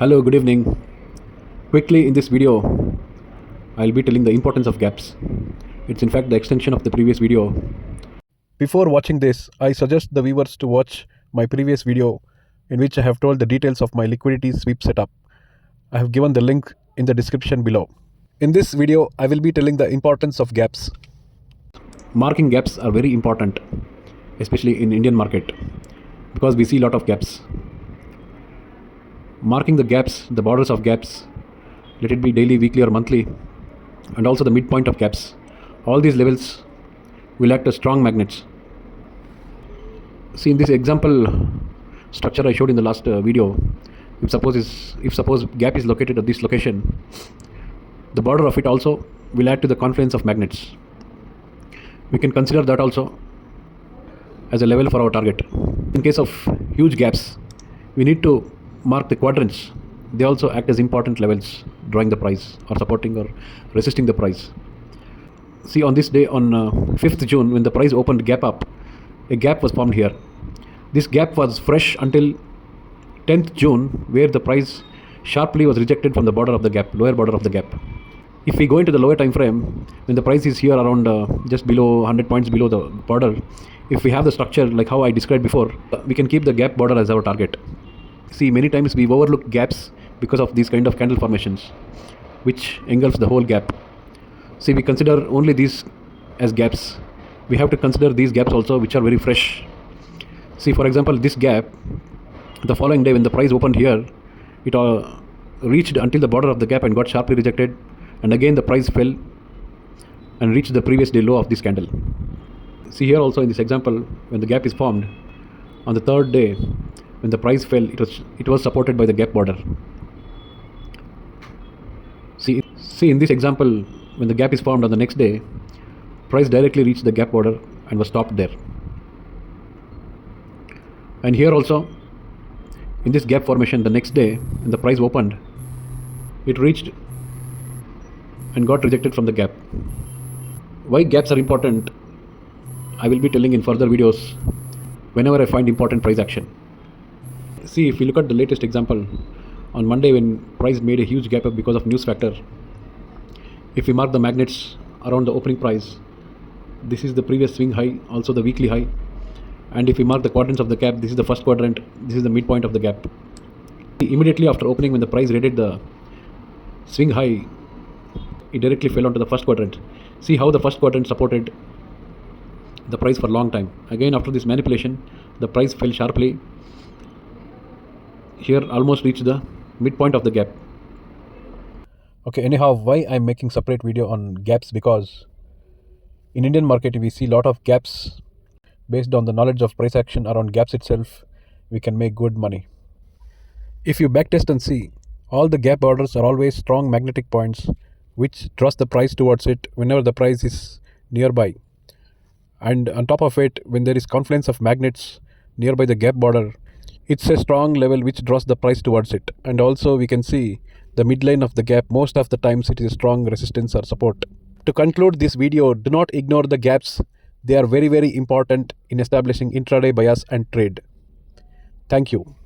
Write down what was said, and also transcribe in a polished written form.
Hello, good evening. Quickly in this video, I'll be telling the importance of gaps. It's in fact the extension of the previous video. Before watching this, I suggest the viewers to watch my previous video in which I have told the details of my liquidity sweep setup. I have given the link in the description below. In this video, I will be telling the importance of gaps. Marking gaps are very important, especially in Indian market, because we see a lot of gaps. Marking the gaps, the borders of gaps, let it be daily, weekly or monthly, and also the midpoint of gaps. All these levels will act as strong magnets. See, in this example structure I showed in the last video, if suppose gap is located at this location, the border of it also will add to the confluence of magnets. We can consider that also as a level for our target. In case of huge gaps, we need to mark the quadrants. They also act as important levels drawing the price or supporting or resisting the price. See, on this day, on 5th June, when the price opened gap up, a gap was formed here. This gap was fresh until 10th June, where the price sharply was rejected from the border of the gap, lower border of the gap. If we go into the lower time frame, when the price is here around just below 100 points below the border, if we have the structure like how I described before, we can keep the gap border as our target. See, many times we overlook gaps because of these kind of candle formations, which engulfs the whole gap. See, we consider only these as gaps. We have to consider these gaps also, which are very fresh. See, for example, this gap, the following day when the price opened here, it reached until the border of the gap and got sharply rejected, and again the price fell and reached the previous day low of this candle. See, here also in this example, when the gap is formed, on the third day when the price fell, it was supported by the gap border. See in this example, when the gap is formed on the next day, price directly reached the gap border and was stopped there. And here also, in this gap formation, the next day when the price opened, it reached and got rejected from the gap. Why gaps are important, I will be telling in further videos whenever I find important price action. See, if you look at the latest example, on Monday when price made a huge gap up because of news factor, if we mark the magnets around the opening price, this is the previous swing high, also the weekly high. And if we mark the quadrants of the gap, this is the first quadrant, this is the midpoint of the gap. Immediately after opening, when the price rated the swing high, it directly fell onto the first quadrant. See how the first quadrant supported the price for a long time. Again, after this manipulation, the price fell sharply. Here almost reached the midpoint of the gap. Okay, anyhow, why I'm making separate video on gaps? Because in Indian market, we see a lot of gaps. Based on the knowledge of price action around gaps itself, we can make good money. If you backtest and see, all the gap borders are always strong magnetic points which draws the price towards it whenever the price is nearby. And on top of it, when there is confluence of magnets nearby the gap border, it's a strong level which draws the price towards it. And also we can see the midline of the gap, most of the times it is a strong resistance or support. To conclude this video, do not ignore the gaps. They are very, very important in establishing intraday bias and trade. Thank you.